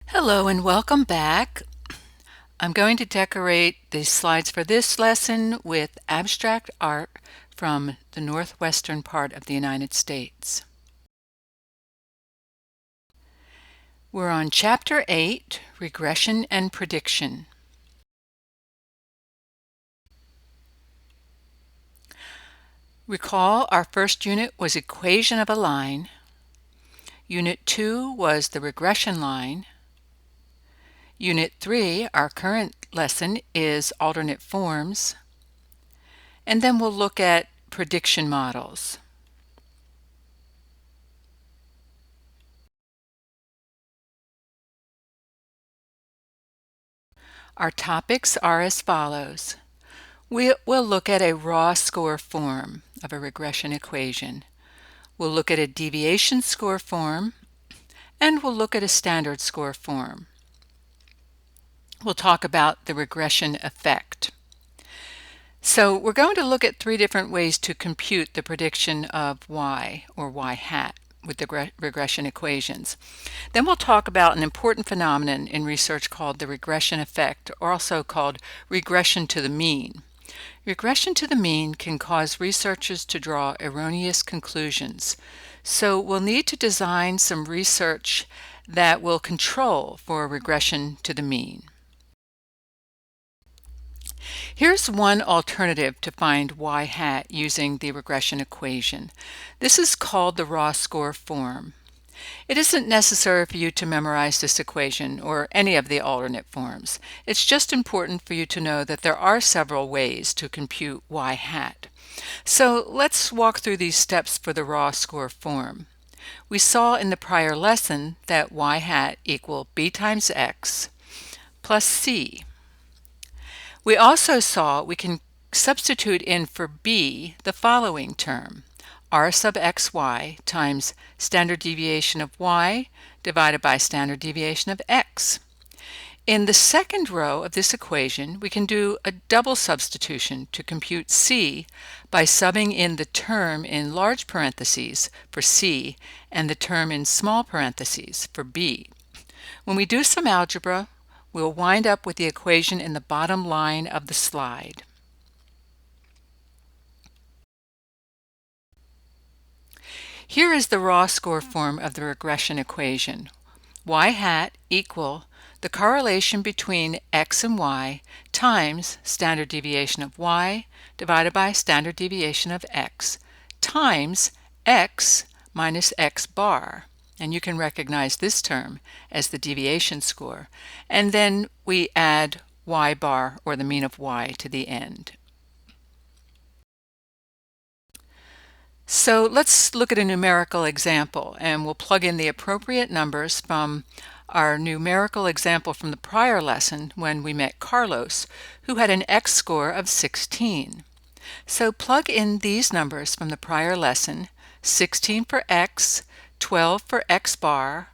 Hello and welcome back. I'm going to decorate the slides for this lesson with abstract art from the northwestern part of the United States. We're on Chapter 8, Regression and Prediction. Recall our first unit was equation of a line. Unit 2 was the regression line. Unit 3, our current lesson, is alternate forms. And then we'll look at prediction models. Our topics are as follows. We'll look at a raw score form of a regression equation. We'll look at a deviation score form, and we'll look at a standard score form. We'll talk about the regression effect. So we're going to look at three different ways to compute the prediction of y, or y hat, with the regression equations. Then we'll talk about an important phenomenon in research called the regression effect, or also called regression to the mean. Regression to the mean can cause researchers to draw erroneous conclusions. So we'll need to design some research that will control for regression to the mean. Here's one alternative to find y hat using the regression equation. This is called the raw score form. It isn't necessary for you to memorize this equation or any of the alternate forms. It's just important for you to know that there are several ways to compute y hat. So let's walk through these steps for the raw score form. We saw in the prior lesson that y hat equal b times x plus c. We also saw we can substitute in for b the following term: r sub xy times standard deviation of y divided by standard deviation of x. In the second row of this equation, we can do a double substitution to compute c by subbing in the term in large parentheses for c and the term in small parentheses for b. When we do some algebra, we'll wind up with the equation in the bottom line of the slide. Here is the raw score form of the regression equation. Y hat equal the correlation between x and y times standard deviation of y divided by standard deviation of x times x minus x bar. And you can recognize this term as the deviation score. And then we add y bar, or the mean of y, to the end. So let's look at a numerical example, and we'll plug in the appropriate numbers from our numerical example from the prior lesson when we met Carlos, who had an x score of 16. So plug in these numbers from the prior lesson: 16 for x, 12 for x bar,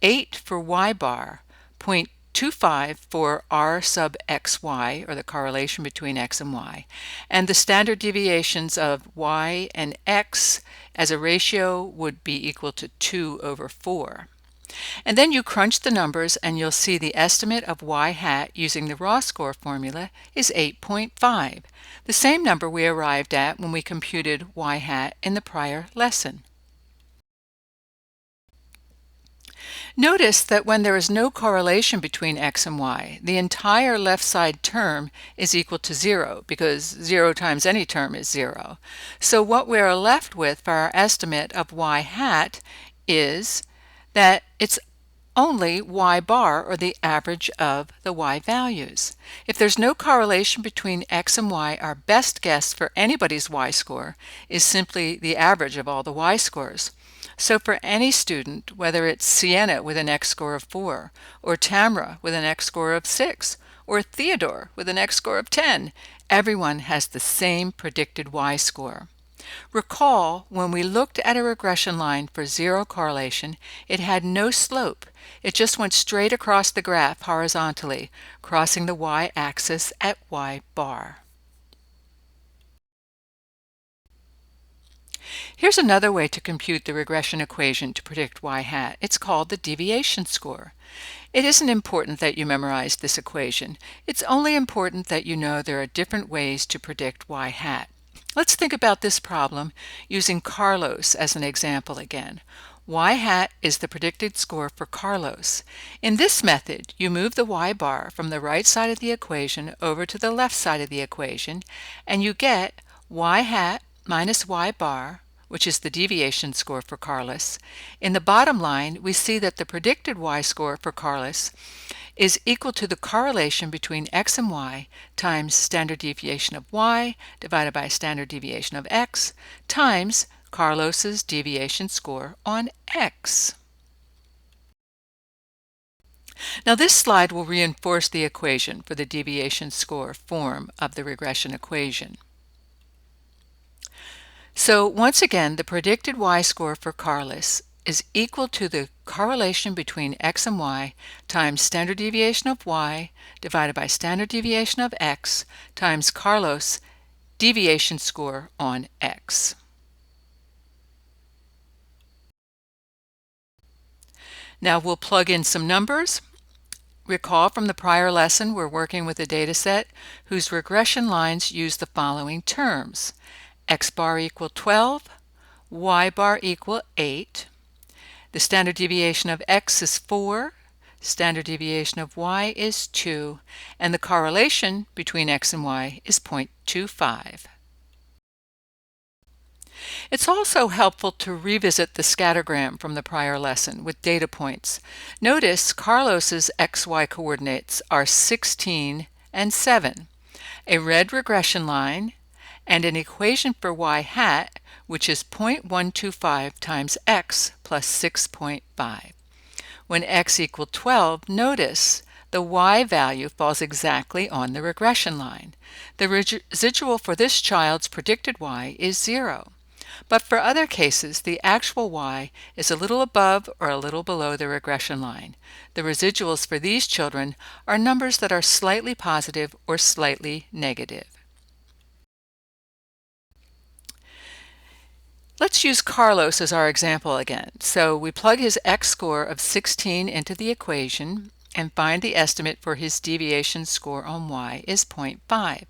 8 for y bar, 0.25 for r sub xy, or the correlation between x and y, and the standard deviations of y and x as a ratio would be equal to 2 over 4. And then you crunch the numbers and you'll see the estimate of y hat using the raw score formula is 8.5, the same number we arrived at when we computed y hat in the prior lesson. Notice that when there is no correlation between x and y, the entire left side term is equal to 0, because 0 times any term is 0. So what we are left with for our estimate of y hat is that it's only y bar, or the average of the y values. If there's no correlation between x and y, our best guess for anybody's y score is simply the average of all the y scores. So for any student, whether it's Sienna with an x score of 4, or Tamra with an x score of 6, or Theodore with an x score of 10, everyone has the same predicted y score. Recall, when we looked at a regression line for zero correlation, it had no slope. It just went straight across the graph horizontally, crossing the y-axis at y bar. Here's another way to compute the regression equation to predict y hat. It's called the deviation score. It isn't important that you memorize this equation. It's only important that you know there are different ways to predict y hat. Let's think about this problem using Carlos as an example again. Y hat is the predicted score for Carlos. In this method, you move the y bar from the right side of the equation over to the left side of the equation, and you get y hat minus y bar, which is the deviation score for Carlos. In the bottom line, we see that the predicted y-score for Carlos is equal to the correlation between x and y times standard deviation of y divided by standard deviation of x times Carlos's deviation score on x. Now this slide will reinforce the equation for the deviation score form of the regression equation. So once again, the predicted y-score for Carlos is equal to the correlation between x and y times standard deviation of y divided by standard deviation of x times Carlos' deviation score on x. Now we'll plug in some numbers. Recall from the prior lesson we're working with a data set whose regression lines use the following terms: x bar equal 12, y bar equal 8, the standard deviation of x is 4, standard deviation of y is 2, and the correlation between x and y is 0.25. It's also helpful to revisit the scattergram from the prior lesson with data points. Notice Carlos's xy coordinates are 16 and 7, a red regression line, and an equation for y hat, which is 0.125 times x plus 6.5. When x equals 12, notice the y value falls exactly on the regression line. The residual for this child's predicted y is 0. But for other cases, the actual y is a little above or a little below the regression line. The residuals for these children are numbers that are slightly positive or slightly negative. Let's use Carlos as our example again. So we plug his x-score of 16 into the equation and find the estimate for his deviation score on y is 0.5.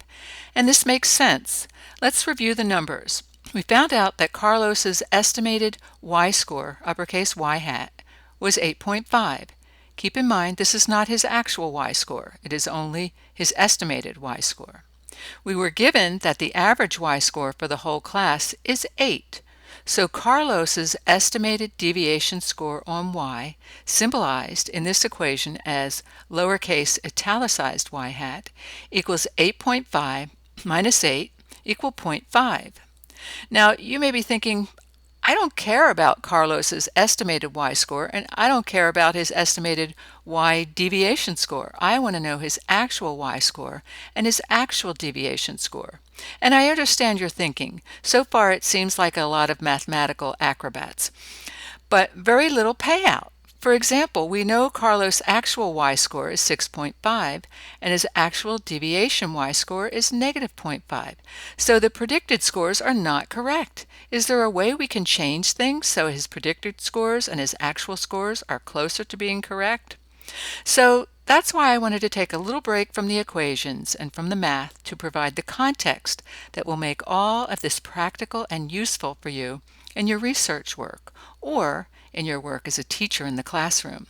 And this makes sense. Let's review the numbers. We found out that Carlos's estimated y-score, uppercase y hat, was 8.5. Keep in mind this is not his actual y-score. It is only his estimated y-score. We were given that the average y-score for the whole class is 8. So Carlos's estimated deviation score on y, symbolized in this equation as lowercase italicized y hat, equals 8.5 minus 8 equal 0.5. Now you may be thinking, I don't care about Carlos's estimated y-score, and I don't care about his estimated y deviation score. I want to know his actual y-score and his actual deviation score. And I understand your thinking. So far it seems like a lot of mathematical acrobats, but very little payout. For example, we know Carlos' actual y-score is 6.5 and his actual deviation y-score is negative 0.5. So the predicted scores are not correct. Is there a way we can change things so his predicted scores and his actual scores are closer to being correct? So that's why I wanted to take a little break from the equations and from the math to provide the context that will make all of this practical and useful for you in your research work or in your work as a teacher in the classroom.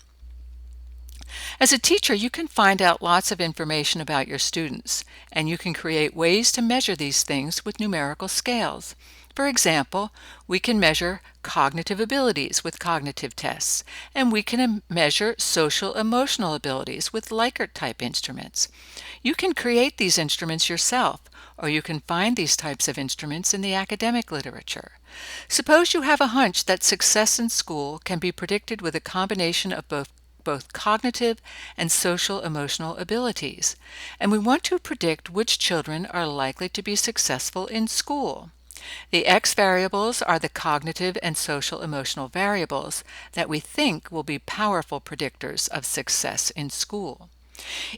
As a teacher, you can find out lots of information about your students, and you can create ways to measure these things with numerical scales. For example, we can measure cognitive abilities with cognitive tests, and we can measure social emotional abilities with Likert-type instruments. You can create these instruments yourself, or you can find these types of instruments in the academic literature. Suppose you have a hunch that success in school can be predicted with a combination of both cognitive and social emotional abilities, and we want to predict which children are likely to be successful in school. The X variables are the cognitive and social emotional variables that we think will be powerful predictors of success in school.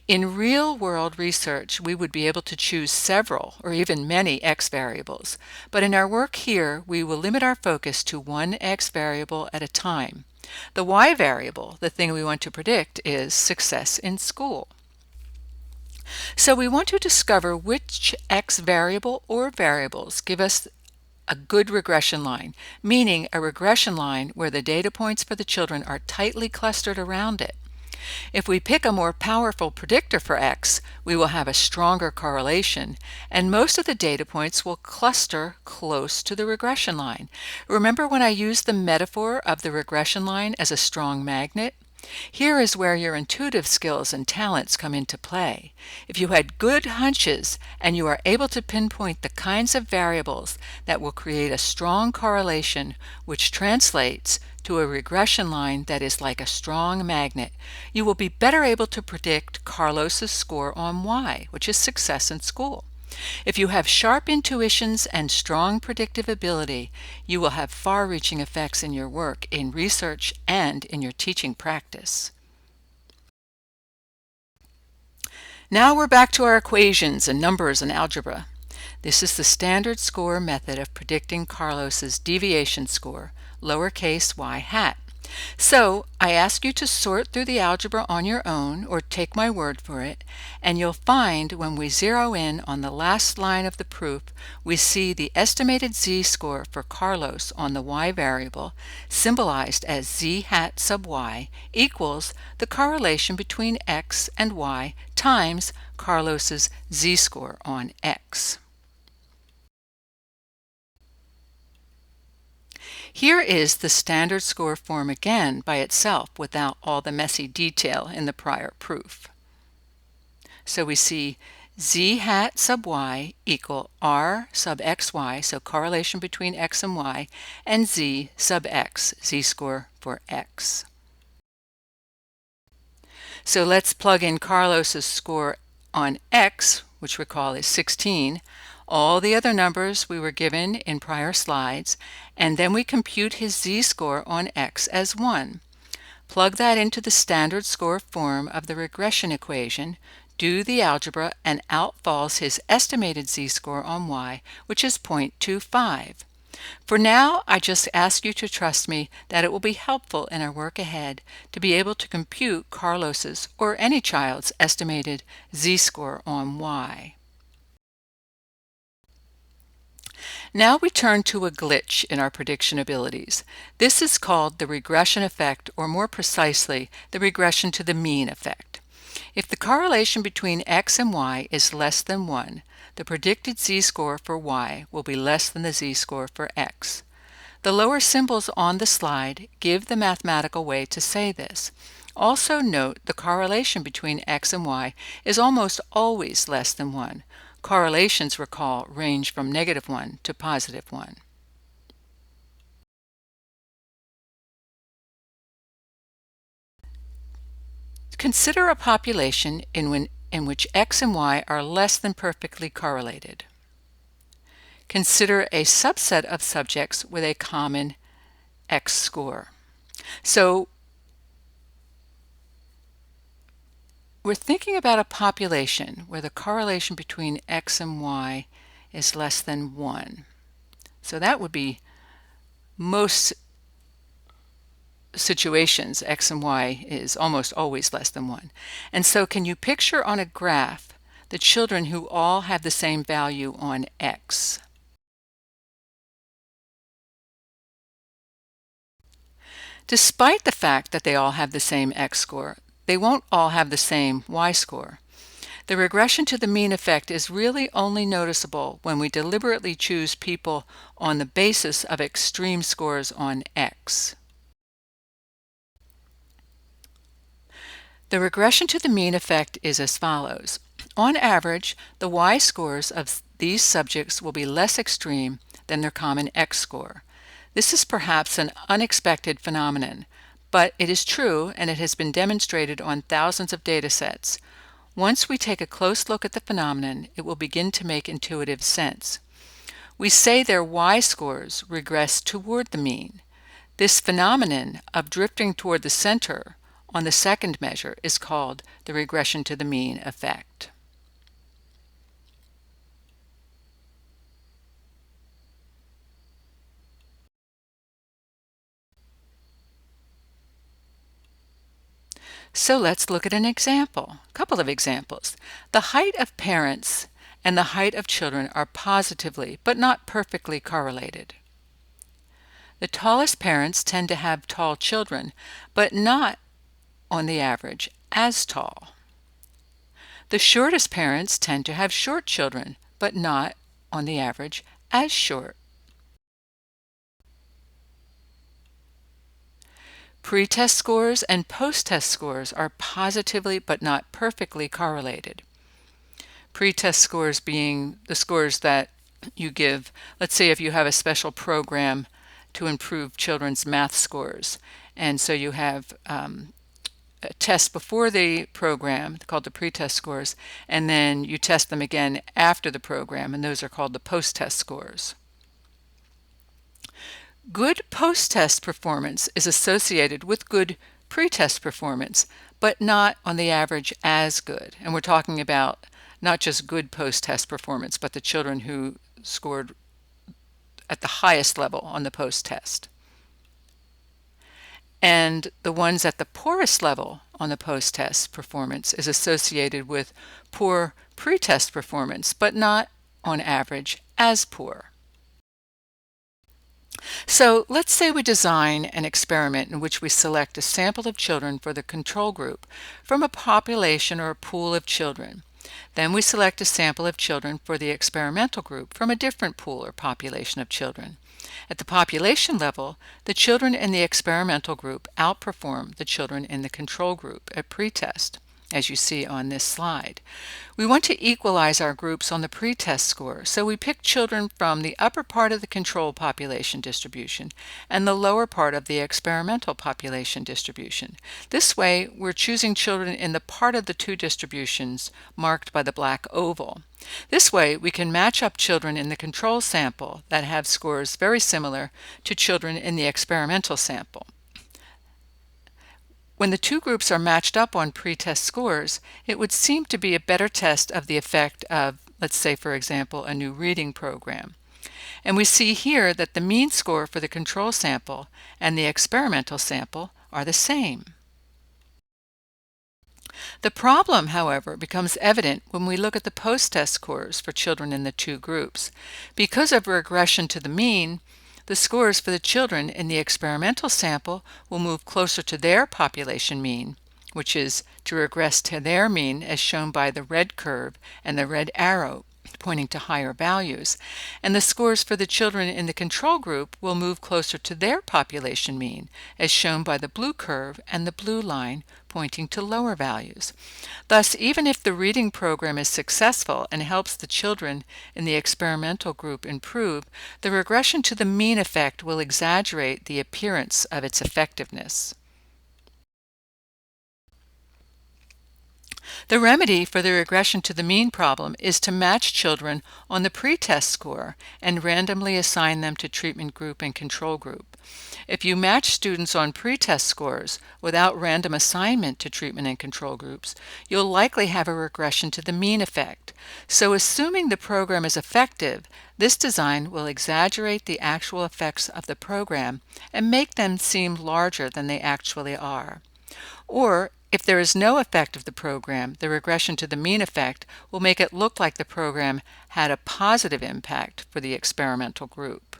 In real-world research, we would be able to choose several or even many x variables, but in our work here, we will limit our focus to one x variable at a time. The y variable, the thing we want to predict, is success in school. So we want to discover which x variable or variables give us a good regression line, meaning a regression line where the data points for the children are tightly clustered around it. If we pick a more powerful predictor for x, we will have a stronger correlation, and most of the data points will cluster close to the regression line. Remember when I used the metaphor of the regression line as a strong magnet? Here is where your intuitive skills and talents come into play. If you had good hunches and you are able to pinpoint the kinds of variables that will create a strong correlation, which translates to a regression line that is like a strong magnet, you will be better able to predict Carlos's score on Y, which is success in school. If you have sharp intuitions and strong predictive ability, you will have far-reaching effects in your work, in research, and in your teaching practice. Now we're back to our equations and numbers and algebra. This is the standard score method of predicting Carlos's deviation score, lowercase y hat. So I ask you to sort through the algebra on your own, or take my word for it, and you'll find when we zero in on the last line of the proof, we see the estimated z-score for Carlos on the y variable, symbolized as z hat sub y, equals the correlation between x and y times Carlos's z-score on x. Here is the standard score form again by itself without all the messy detail in the prior proof. So we see z hat sub y equal r sub xy, so correlation between x and y, and z sub x, z-score for x. So let's plug in Carlos's score on x, which recall is 16, all the other numbers we were given in prior slides, and then we compute his z-score on x as 1. Plug that into the standard score form of the regression equation, do the algebra, and out falls his estimated z-score on y, which is 0.25. For now, I just ask you to trust me that it will be helpful in our work ahead to be able to compute Carlos's or any child's estimated z-score on y. Now we turn to a glitch in our prediction abilities. This is called the regression effect, or more precisely, the regression to the mean effect. If the correlation between x and y is less than 1, the predicted z-score for y will be less than the z-score for x. The lower symbols on the slide give the mathematical way to say this. Also note the correlation between x and y is almost always less than 1. Correlations, recall, range from -1 to +1. Consider a population in which x and y are less than perfectly correlated. Consider a subset of subjects with a common x score. So we're thinking about a population where the correlation between x and y is less than 1. So that would be most situations, x and y is almost always less than 1. And so can you picture on a graph the children who all have the same value on x? Despite the fact that they all have the same x score, they won't all have the same y score. The regression to the mean effect is really only noticeable when we deliberately choose people on the basis of extreme scores on x. The regression to the mean effect is as follows. On average, the y scores of these subjects will be less extreme than their common x score. This is perhaps an unexpected phenomenon, but it is true, and it has been demonstrated on thousands of data sets. Once we take a close look at the phenomenon, it will begin to make intuitive sense. We say their y scores regress toward the mean. This phenomenon of drifting toward the center on the second measure is called the regression to the mean effect. So let's look at an example, a couple of examples. The height of parents and the height of children are positively but not perfectly correlated. The tallest parents tend to have tall children, but not, on the average, as tall. The shortest parents tend to have short children, but not, on the average, as short. Pre-test scores and post-test scores are positively but not perfectly correlated. Pre-test scores being the scores that you give, let's say if you have a special program to improve children's math scores, and so you have a test before the program called the pre-test scores, and then you test them again after the program, and those are called the post-test scores. Good post-test performance is associated with good pre-test performance, but not on the average as good. And we're talking about not just good post-test performance, but the children who scored at the highest level on the post-test. And the ones at the poorest level on the post-test performance is associated with poor pre-test performance, but not on average as poor. So let's say we design an experiment in which we select a sample of children for the control group from a population or a pool of children. Then we select a sample of children for the experimental group from a different pool or population of children. At the population level, the children in the experimental group outperform the children in the control group at pretest, as you see on this slide. We want to equalize our groups on the pretest score, so we pick children from the upper part of the control population distribution and the lower part of the experimental population distribution. This way, we're choosing children in the part of the two distributions marked by the black oval. This way, we can match up children in the control sample that have scores very similar to children in the experimental sample. When the two groups are matched up on pretest scores, it would seem to be a better test of the effect of, let's say, for example, a new reading program. And we see here that the mean score for the control sample and the experimental sample are the same. The problem, however, becomes evident when we look at the post-test scores for children in the two groups. Because of regression to the mean, the scores for the children in the experimental sample will move closer to their population mean, which is to regress to their mean as shown by the red curve and the red arrow pointing to higher values, and the scores for the children in the control group will move closer to their population mean, as shown by the blue curve and the blue line pointing to lower values. Thus, even if the reading program is successful and helps the children in the experimental group improve, the regression to the mean effect will exaggerate the appearance of its effectiveness. The remedy for the regression to the mean problem is to match children on the pretest score and randomly assign them to treatment group and control group. If you match students on pretest scores without random assignment to treatment and control groups, you'll likely have a regression to the mean effect. So assuming the program is effective, this design will exaggerate the actual effects of the program and make them seem larger than they actually are. Or, if there is no effect of the program, the regression to the mean effect will make it look like the program had a positive impact for the experimental group.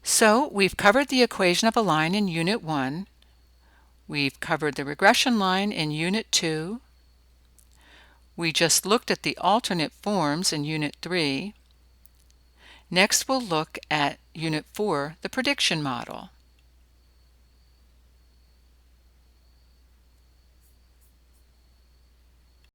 So we've covered the equation of a line in Unit 1. We've covered the regression line in Unit 2. We just looked at the alternate forms in Unit 3. Next, we'll look at Unit 4, the prediction model.